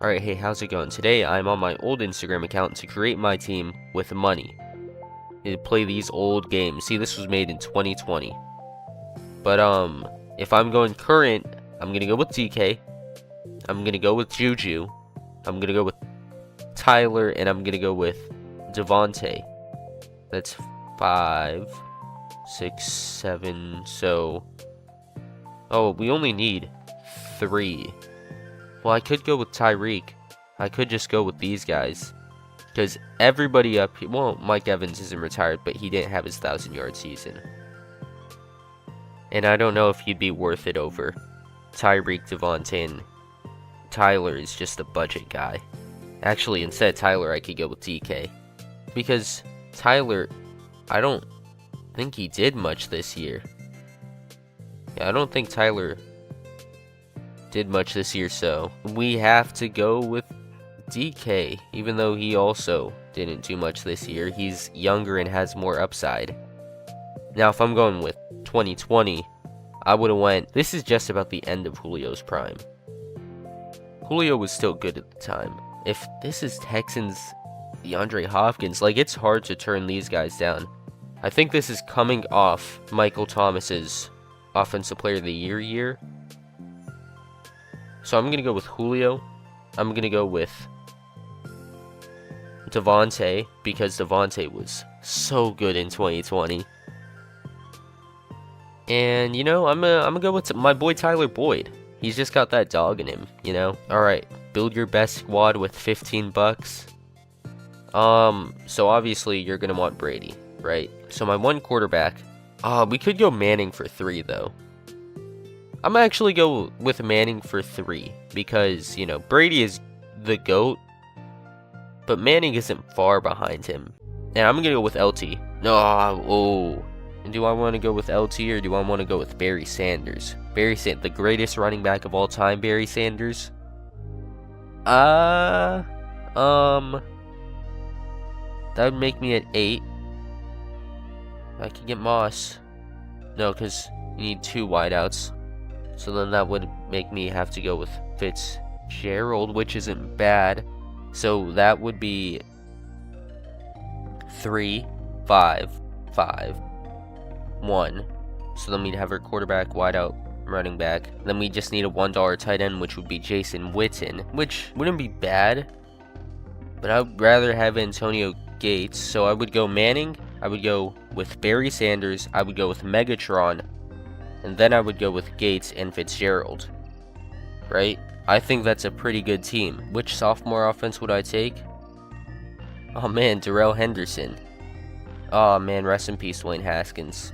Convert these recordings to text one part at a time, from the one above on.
Alright, hey, how's it going? Today I'm on my old Instagram account to create my team with money. To play these old games. See, this was made in 2020. But if I'm going current, I'm gonna go with DK. I'm gonna go with Juju. I'm gonna go with Tyler, and I'm gonna go with Devontae. That's 5, 6, 7. So, oh, we only need 3. Well, I could go with Tyreek. I could just go with these guys. Because everybody up here, well, Mike Evans isn't retired, but he didn't have his 1,000-yard season. And I don't know if he'd be worth it over Tyreek, Devontae, and Tyler is just a budget guy. Actually, instead of Tyler, I could go with DK. Because Tyler, I don't think he did much this year. Yeah, I don't think Tyler did much this year, so we have to go with DK, even though he also didn't do much this year. He's younger and has more upside. Now, if I'm going with 2020, I would have went, this is just about the end of Julio's prime. Julio was still good at the time. If this is Texans DeAndre Hopkins, like, it's hard to turn these guys down. I think this is coming off Michael Thomas's Offensive Player of the year. So I'm going to go with Julio. I'm going to go with Devontae, because Devontae was so good in 2020. And, you know, I'm gonna go with my boy Tyler Boyd. He's just got that dog in him, you know? Alright, build your best squad with 15 bucks. So obviously you're going to want Brady, right? So my one quarterback, we could go Manning for 3, though. I'm gonna actually go with Manning for 3 because, you know, Brady is the GOAT, but Manning isn't far behind him. And I'm gonna go with LT. No, do I want to go with LT or do I want to go with Barry Sanders? The greatest running back of all time, Barry Sanders. That would make me at 8. I could get Moss. No, because you need 2 wideouts. So then that would make me have to go with Fitzgerald, which isn't bad. So that would be 3, 5, 5, 1. So then we'd have our quarterback, wideout, running back. Then we just need a $1 tight end, which would be Jason Witten, which wouldn't be bad. But I would rather have Antonio Gates. So I would go Manning. I would go with Barry Sanders. I would go with Megatron. And then I would go with Gates and Fitzgerald, right? I think that's a pretty good team. Which sophomore offense would I take? Oh man, Darrell Henderson. Oh man, rest in peace, Dwayne Haskins.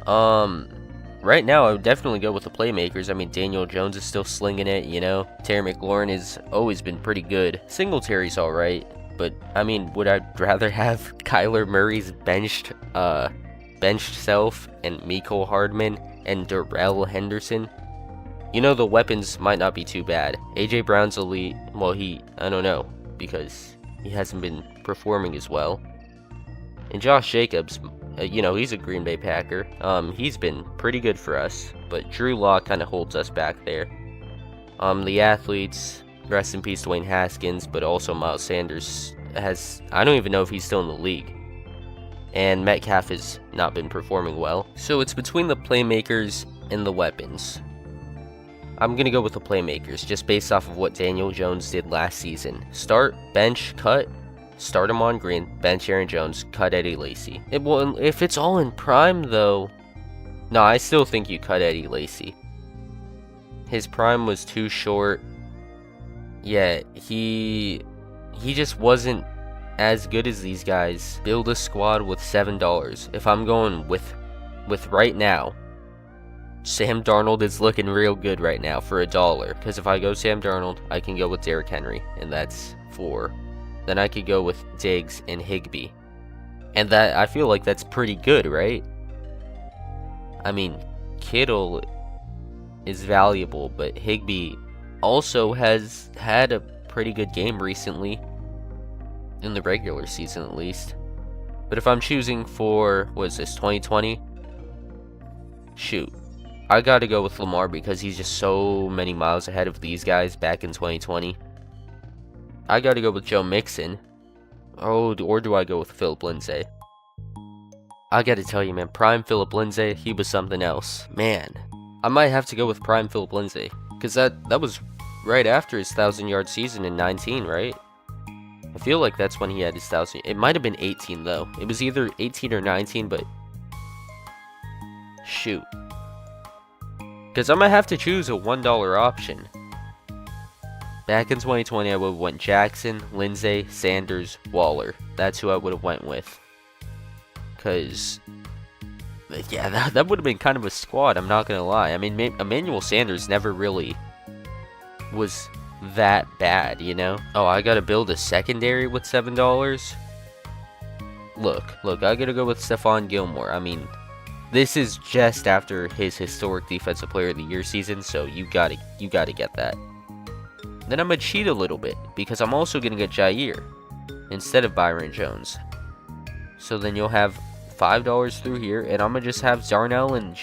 Right now I would definitely go with the playmakers. I mean, Daniel Jones is still slinging it, you know. Terry McLaurin has always been pretty good. Singletary's alright, but I mean, would I rather have Kyler Murray's benched self and Mecole Hardman and Darrell Henderson? You know, the weapons might not be too bad. AJ Brown's elite. Well, I don't know, because he hasn't been performing as well. And Josh Jacobs, you know, he's a Green Bay Packer. He's been pretty good for us, but Drew Lock kind of holds us back there. The athletes, rest in peace Dwayne Haskins, but also Miles Sanders I don't even know if he's still in the league. And Metcalf has not been performing well. So it's between the playmakers and the weapons. I'm going to go with the playmakers, just based off of what Daniel Jones did last season. Start, bench, cut. Start him on Green, bench Aaron Jones, cut Eddie Lacy. If it's all in prime, though... No, I still think you cut Eddie Lacy. His prime was too short. Yeah, he just wasn't as good as these guys. Build a squad with $7. If I'm going with right now, Sam Darnold is looking real good right now for $1. Because if I go Sam Darnold, I can go with Derrick Henry, and that's 4. Then I could go with Diggs and Higbee. And that, I feel like that's pretty good, right? I mean, Kittle is valuable, but Higbee also has had a pretty good game recently. In the regular season, at least. But if I'm choosing for, what is this, 2020? Shoot. I gotta go with Lamar because he's just so many miles ahead of these guys back in 2020. I gotta go with Joe Mixon. Oh, or do I go with Philip Lindsay? I gotta tell you, man, prime Philip Lindsay, he was something else. Man, I might have to go with prime Philip Lindsay, because that was right after his 1,000-yard season in 19, right? I feel like that's when he had his 1,000. It might have been 18, though. It was either 18 or 19, but shoot. Because I'm going to have to choose a $1 option. Back in 2020, I would have went Jackson, Lindsay, Sanders, Waller. That's who I would have went with. Because, yeah, that would have been kind of a squad, I'm not going to lie. I mean, Emmanuel Sanders never really was that bad, you know? Oh, I got to build a secondary with $7? Look, I got to go with Stephon Gilmore. I mean, this is just after his historic Defensive Player of the Year season, so you gotta get that. Then I'm gonna cheat a little bit, because I'm also gonna get Jair instead of Byron Jones. So then you'll have $5 through here, and I'm gonna just have Darnell and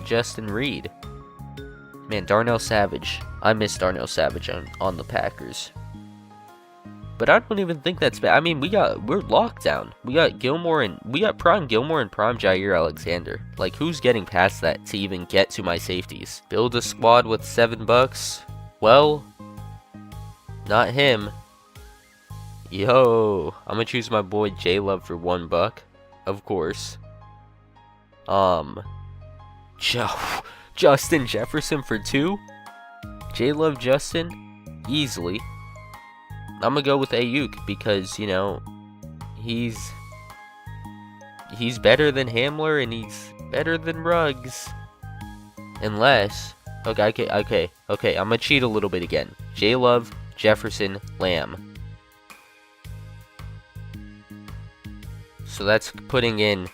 Justin Reed. Man, Darnell Savage. I miss Darnell Savage on the Packers. But I don't even think that's bad. I mean, we're locked down. We got prime Gilmore and prime Jair Alexander. Like, who's getting past that to even get to my safeties? Build a squad with $7? Well, not him. Yo, I'm gonna choose my boy J Love for $1, of course. Justin Jefferson for 2. J Love Justin, easily. I'm gonna go with Ayuk because, you know, he's better than Hamler and he's better than Ruggs. Unless, okay, I'm gonna cheat a little bit again. J Love, Jefferson, Lamb. So that's putting in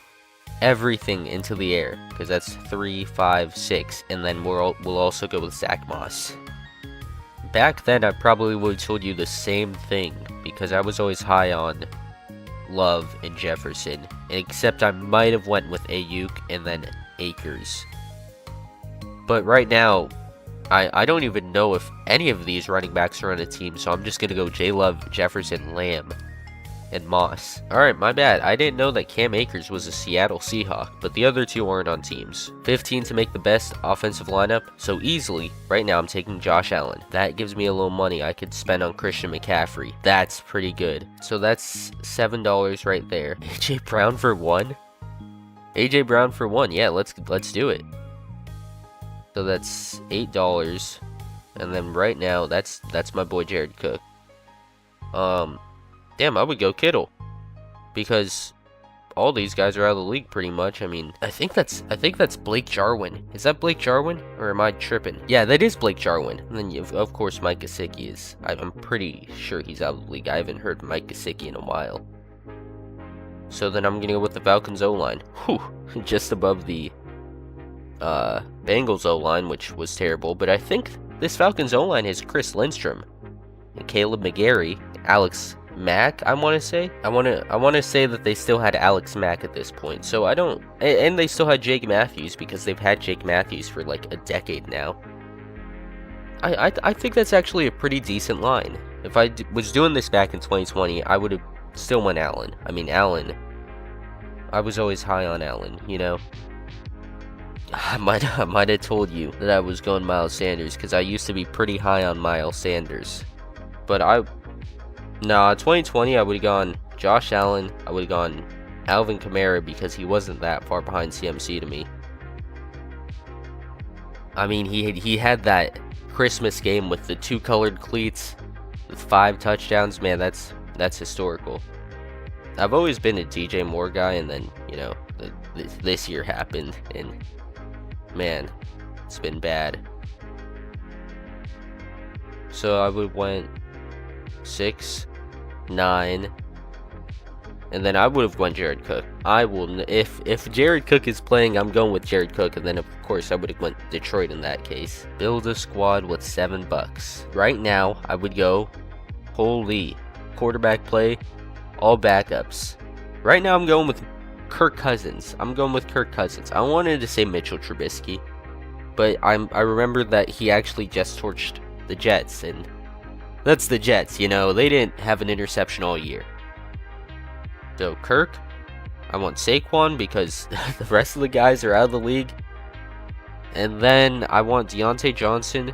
everything into the air, because that's 3, 5, 6, and then we'll also go with Zach Moss. Back then, I probably would have told you the same thing, because I was always high on Love and Jefferson, except I might have went with Ayuk and then Akers. But right now, I don't even know if any of these running backs are on a team, so I'm just going to go J Love, Jefferson, Lamb, and Moss. Alright, my bad. I didn't know that Cam Akers was a Seattle Seahawk, but the other two aren't on teams. 15 to make the best offensive lineup, so easily, right now I'm taking Josh Allen. That gives me a little money I could spend on Christian McCaffrey. That's pretty good. So that's $7 right there. AJ Brown for 1? AJ Brown for 1, yeah, let's do it. So that's $8, and then right now, that's my boy Jared Cook. Damn, I would go Kittle, because all these guys are out of the league pretty much. I mean, I think that's Blake Jarwin. Is that Blake Jarwin, or am I tripping? Yeah, that is Blake Jarwin. And then of course Mike Gesicki is. I'm pretty sure he's out of the league. I haven't heard Mike Gesicki in a while. So then I'm gonna go with the Falcons O-line. Whew, just above the Bengals O-line, which was terrible. But I think this Falcons O-line has Chris Lindstrom, and Caleb McGarry, Alex Mack, I want to say. I want to say that they still had Alex Mack at this point. So I don't, and they still had Jake Matthews, because they've had Jake Matthews for like a decade now. I think that's actually a pretty decent line. If I was doing this back in 2020, I would have still went Allen. I mean, Allen, I was always high on Allen, you know. I might have told you that I was going Miles Sanders, because I used to be pretty high on Miles Sanders. But 2020, I would have gone Josh Allen. I would have gone Alvin Kamara, because he wasn't that far behind CMC to me. I mean, he had that Christmas game with the 2 colored cleats with 5 touchdowns. Man, that's historical. I've always been a DJ Moore guy, and then, you know, this year happened, and man, it's been bad. So I would have went 6, 9, and then I would have went Jared Cook. If Jared Cook is playing, I'm going with Jared Cook, and then of course I would have went Detroit in that case. Build a squad with $7. Right now, I would go, holy, quarterback play, all backups. Right now I'm going with Kirk Cousins. I wanted to say Mitchell Trubisky, but I remember that he actually just torched the Jets, and That's the Jets, you know. They didn't have an interception all year. So, Kirk, I want Saquon because the rest of the guys are out of the league. And then I want Deontay Johnson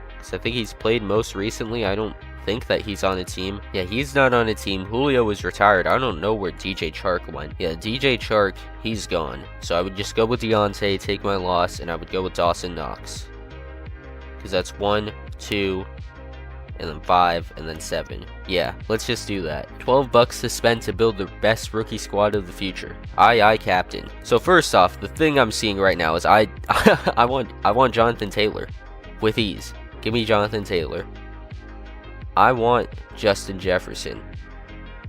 because I think he's played most recently. I don't think that he's on a team. Yeah, he's not on a team. Julio was retired. I don't know where DJ Chark went. Yeah, DJ Chark, he's gone. So I would just go with Deontay, take my loss, and I would go with Dawson Knox. Because that's 1, 2, and then 5, and then 7. Yeah, let's just do that. $12 to spend to build the best rookie squad of the future. Aye, captain. So first off, the thing I'm seeing right now is I want Jonathan Taylor with ease. Give me Jonathan Taylor. I want Justin Jefferson.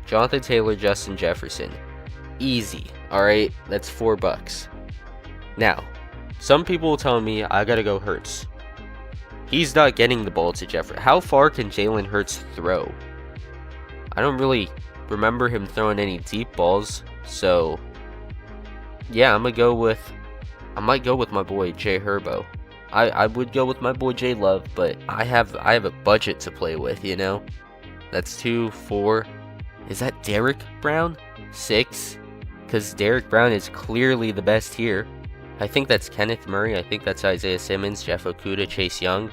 Jonathan Taylor, Justin Jefferson. Easy. Alright, that's $4. Now, some people will tell me I gotta go Hurts. He's not getting the ball to Jefferson. How far can Jalen Hurts throw? I don't really remember him throwing any deep balls. So, yeah, I might go with my boy Jay Herbo. I would go with my boy Jay Love, but I have a budget to play with, you know? That's 2, 4. Is that Derek Brown? 6? Because Derek Brown is clearly the best here. I think that's Kenneth Murray. I think that's Isaiah Simmons, Jeff Okudah, Chase Young.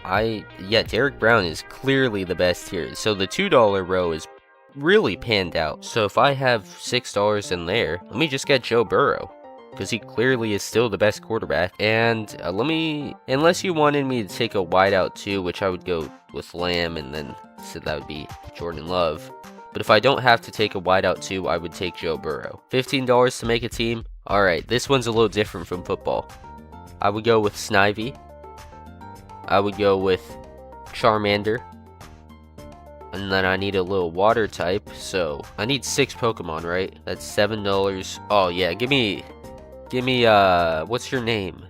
Yeah, Derek Brown is clearly the best here. So the $2 row is really panned out. So if I have $6 in there, let me just get Joe Burrow, because he clearly is still the best quarterback. And unless you wanted me to take a wideout too, which I would go with Lamb, and then so that would be Jordan Love. But if I don't have to take a wideout too, I would take Joe Burrow. $15 to make a team. Alright, this one's a little different from football. I would go with Snivy. I would go with Charmander. And then I need a little water type, so I need 6 Pokemon, right? That's $7. Oh yeah, give me what's your name?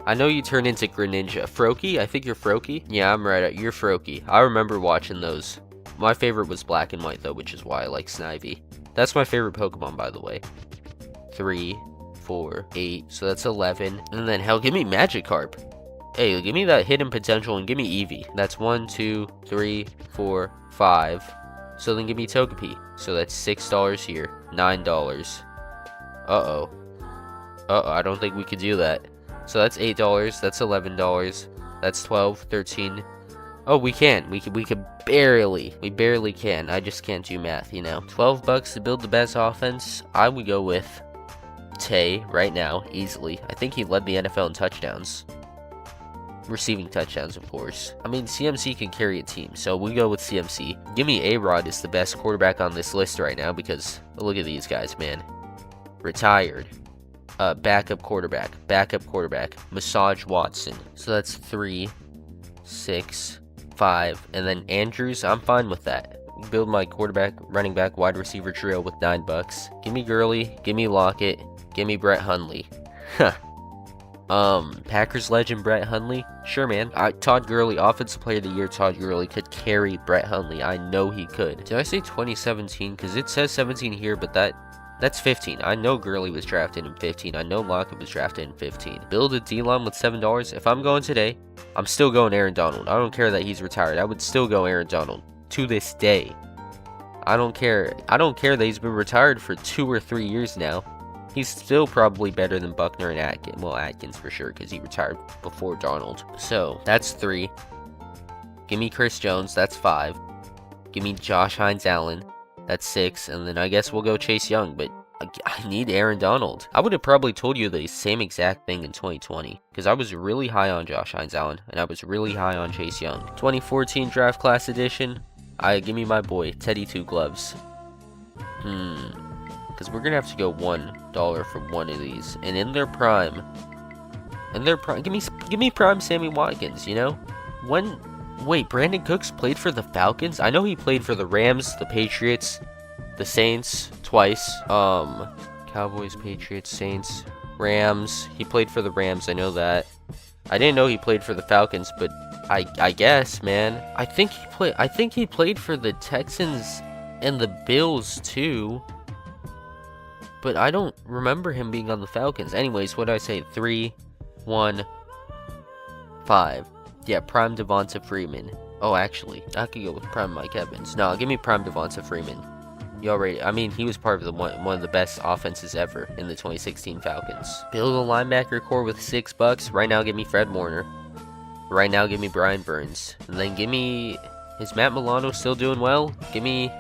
I know you turn into Greninja. Froakie? I think you're Froakie. Yeah, I'm right. You're Froakie. I remember watching those. My favorite was Black and White though, which is why I like Snivy. That's my favorite Pokemon, by the way. 3, 4, 8, so that's 11. And then hell, give me Magikarp. Hey, give me that hidden potential and give me Eevee. That's 1, 2, 3, 4, 5. So then give me Togepi. So that's $6 here. $9. Uh-oh, I don't think we could do that. So that's $8. That's $11. That's 12, 13. Oh, we can. We barely can. I just can't do math, you know. $12 to build the best offense. I would go with Tay right now, easily. I think he led the NFL in touchdowns. Receiving touchdowns, of course. I mean, CMC can carry a team, so we go with CMC. Give me A-Rod is the best quarterback on this list right now, because look at these guys, man. Retired. Backup quarterback. Massage Watson. So that's 3, 6, 5, and then Andrews. I'm fine with that. Build my quarterback, running back, wide receiver trio with $9. Give me Gurley. Give me Lockett. Give me Brett Hundley. Packers legend Brett Hundley. Sure, man. Todd Gurley, offensive player of the year. Todd Gurley could carry Brett Hundley. I know he could. Did I say 2017? Because it says 17 here, but that's 15. I know Gurley was drafted in 15. I know Lockett was drafted in 15. Build a D-line with $7. If I'm going today, I'm still going Aaron Donald. I don't care that he's retired. I would still go Aaron Donald to this day. I don't care that he's been retired for 2 or 3 years now. He's still probably better than Buckner and Atkins. Well, Atkins for sure, because he retired before Donald. So, that's 3. Give me Chris Jones. That's 5. Give me Josh Hines-Allen. That's 6. And then I guess we'll go Chase Young. But I need Aaron Donald. I would have probably told you the same exact thing in 2020. Because I was really high on Josh Hines-Allen. And I was really high on Chase Young. 2014 Draft Class Edition. Give me my boy, Teddy Two Gloves. Because we're going to have to go $1 for one of these. And in their prime, give me prime Sammy Watkins, you know? Wait, Brandon Cooks played for the Falcons? I know he played for the Rams, the Patriots, the Saints, twice. Cowboys, Patriots, Saints, Rams. He played for the Rams, I know that. I didn't know he played for the Falcons, but I guess, man. I think he played for the Texans and the Bills too. But I don't remember him being on the Falcons. Anyways, what did I say? 3, 1, 5. Yeah, prime Devonta Freeman. Oh, actually, I could go with prime Mike Evans. No, give me prime Devonta Freeman. I mean, he was part of one of the best offenses ever in the 2016 Falcons. Build a linebacker core with $6. Right now, give me Fred Warner. Right now, give me Brian Burns. And then give me... Is Matt Milano still doing well? Give me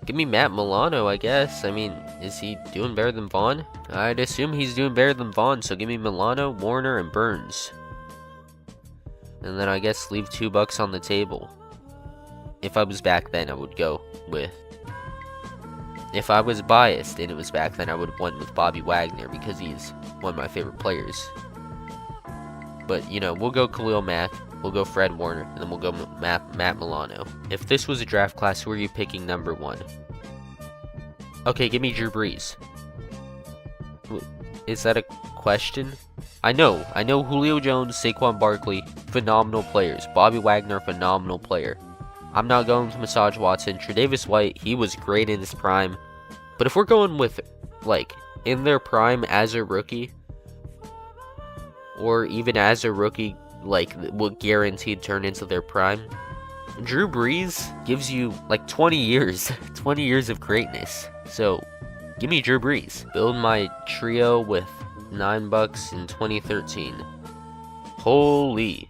Matt Milano, I guess. I mean, is he doing better than Vaughn? I'd assume he's doing better than Vaughn, so give me Milano, Warner, and Burns. And then I guess leave $2 on the table. If I was back then, I would go with... If I was biased and it was back then, I would have went with Bobby Wagner because he's one of my favorite players. But, you know, we'll go Khalil Mack, we'll go Fred Warner, and then we'll go Matt Milano. If this was a draft class, who are you picking number 1? Okay, give me Drew Brees. Is that a question? I know Julio Jones, Saquon Barkley, phenomenal players. Bobby Wagner, phenomenal player. I'm not going with Massage Watson. Tre'Davious White, he was great in his prime. But if we're going with, like, in their prime as a rookie, or even as a rookie, like, will guaranteed turn into their prime, Drew Brees gives you, like, 20 years. 20 years of greatness. So, give me Drew Brees. Build my trio with $9 in 2013. Holy.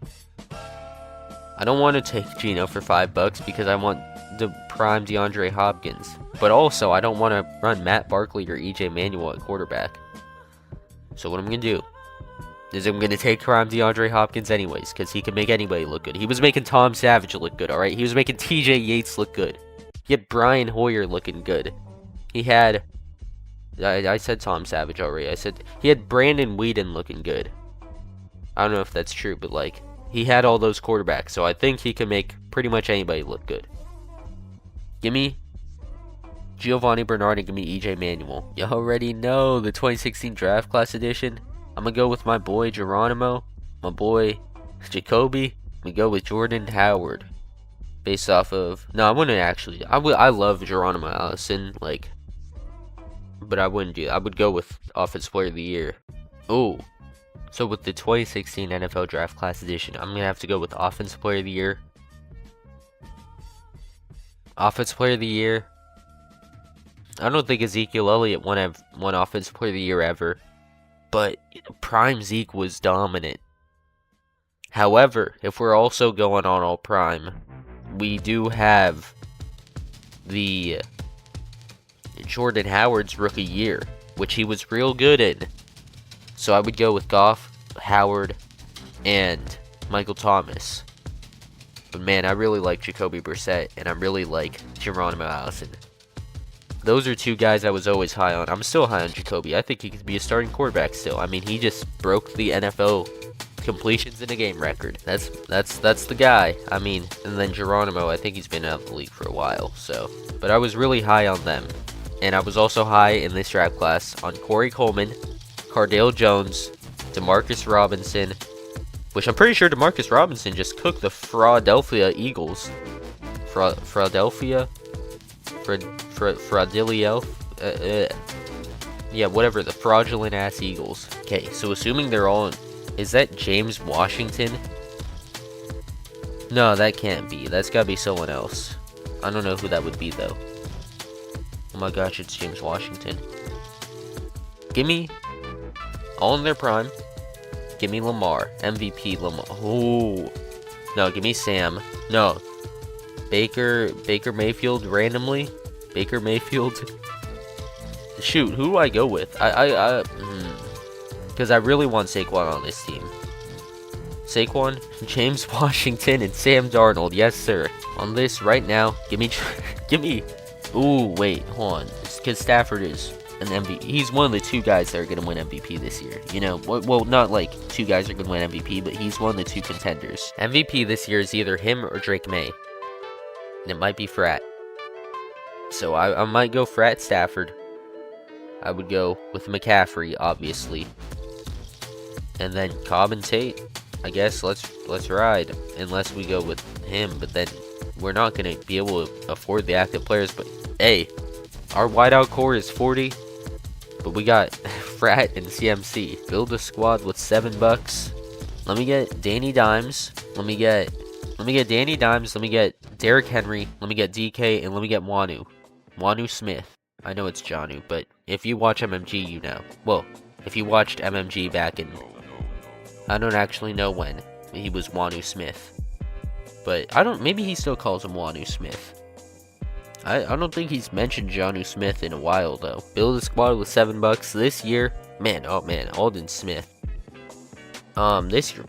I don't want to take Geno for $5 because I want the prime DeAndre Hopkins. But also, I don't want to run Matt Barkley or EJ Manuel at quarterback. So what I'm going to do is I'm going to take prime DeAndre Hopkins anyways, because he can make anybody look good. He was making Tom Savage look good, alright? He was making TJ Yates look good. He had Brian Hoyer looking good. He had... I said Tom Savage already. I said he had Brandon Whedon looking good. I don't know if that's true, but like, he had all those quarterbacks, so I think he can make pretty much anybody look good. Give me Giovanni Bernard and give me EJ Manuel. You already know the 2016 draft class edition. I'm gonna go with my boy Geronimo, my boy Jacoby. I'm gonna go with Jordan Howard, based off of... No, I wouldn't actually. I love Geronimo Allison, like, but I wouldn't do that. I would go with Offensive Player of the Year. Oh, so with the 2016 NFL Draft Class Edition, I'm gonna have to go with Offensive Player of the Year. Offensive Player of the Year. I don't think Ezekiel Elliott won Offensive Player of the Year ever, but Prime Zeke was dominant. However, if we're also going on all prime, we do have the Jordan Howard's rookie year, which he was real good in. So I would go with Goff, Howard, and Michael Thomas. But man, I really like Jacoby Brissett, and I really like Geronimo Allison. Those are two guys I was always high on. I'm still high on Jacoby. I think he could be a starting quarterback still. I mean, he just broke the NFL completions in a game record. That's the guy. I mean, and then Geronimo, I think he's been out of the league for a while. So, but I was really high on them. And I was also high in this draft class on Corey Coleman, Cardale Jones, Demarcus Robinson, which I'm pretty sure Demarcus Robinson just cooked the Philadelphia Eagles. Philadelphia? Yeah, whatever, the fraudulent ass Eagles. Okay, so assuming they're all in, is that James Washington? No, that can't be. That's gotta be someone else. I don't know who that would be though. Oh my gosh, it's James Washington. Give me all in their prime. Give me Lamar, MVP Lamar. Oh no, give me Sam. No, Baker Mayfield randomly. Baker Mayfield. Shoot, who do I go with? Because I really want Saquon on this team. Saquon, James Washington, and Sam Darnold. Yes, sir. On this right now, give me. Ooh, wait, hold on. Because Stafford is an MVP. He's one of the two guys that are going to win MVP this year. You know, well, not like two guys are going to win MVP, but he's one of the two contenders. MVP this year is either him or Drake May. And it might be Frat. So I might go Frat Stafford. I would go with McCaffrey, obviously. And then Cobb and Tate. I guess let's ride. Unless we go with him, but then we're not going to be able to afford the active players. But hey, our wideout core is 40. But we got Frat and CMC. Build a squad with $7. Let me get Danny Dimes. Let me get Let me get Danny Dimes, let me get Derrick Henry, let me get DK, and let me get Wanu Smith. I know it's Janu, but if you watch MMG, you know. Well, if you watched MMG back in... I don't actually know when he was Wanu Smith. But I don't... Maybe he still calls him Wanu Smith. I don't think he's mentioned Janu Smith in a while, though. Build a squad with $7 this year. Man, oh man, Alden Smith. This year,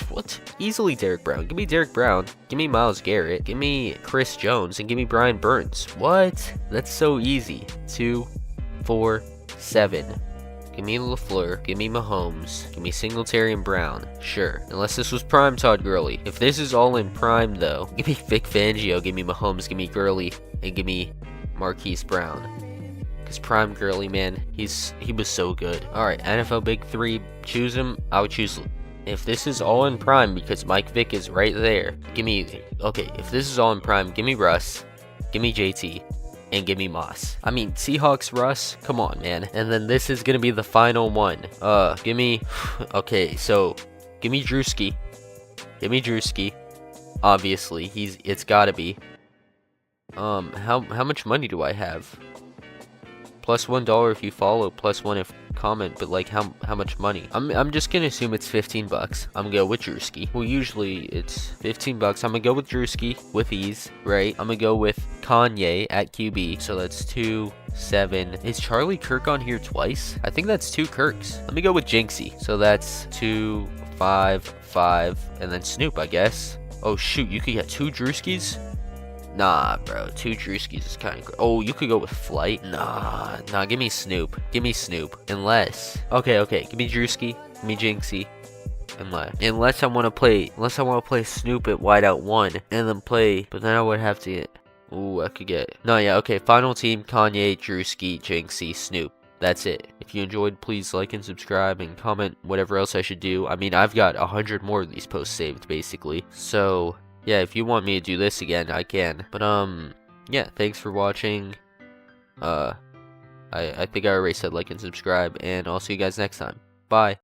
what? Easily Derrick Brown. Give me Derrick Brown. Give me Myles Garrett. Give me Chris Jones. And give me Brian Burns. What? That's so easy. 2, 4, 7. Give me LaFleur. Give me Mahomes. Give me Singletary and Brown. Sure. Unless this was prime Todd Gurley. If this is all in prime, though, give me Vic Fangio. Give me Mahomes. Give me Gurley. And give me Marquise Brown. Because prime Gurley, man, he was so good. Alright, NFL Big 3. Choose him. I would choose... If this is all in prime, because Mike Vick is right there, give me... Okay, if this is all in prime, give me Russ. Give me JT. And give me Moss. I mean, Seahawks Russ, come on, man. And then this is gonna be the final one. Give me... Okay, so... Give me Drewski. Give me Drewski. Obviously, it's gotta be. How much money do I have? Plus $1 if you follow, plus 1 if comment, but like how much money? I'm just gonna assume it's $15. I'm gonna go with Drewski. Well, usually it's $15. I'm gonna go with Drewski with ease, right? I'm gonna go with Kanye at QB. So that's 2, 7. Is Charlie Kirk on here twice? I think that's 2 Kirks. Let me go with Jinxie. So that's 2, 5, 5, and then Snoop, I guess. Oh shoot, you could get 2 Drewskis? Nah, bro. 2 Drewskis is kind of... Oh, you could go with Flight? Nah, give me Snoop. Give me Snoop. Unless... Okay. Give me Drewski. Give me Jinxie. Unless I want to play Snoop at wideout 1. And then play... But then I would have to get... Ooh, I could get... No, yeah, okay. Final team, Kanye, Drewski, Jinxie, Snoop. That's it. If you enjoyed, please like and subscribe and comment whatever else I should do. I mean, I've got 100 more of these posts saved, basically. So... Yeah, if you want me to do this again, I can. But, yeah, thanks for watching. I think I already said like and subscribe, and I'll see you guys next time. Bye.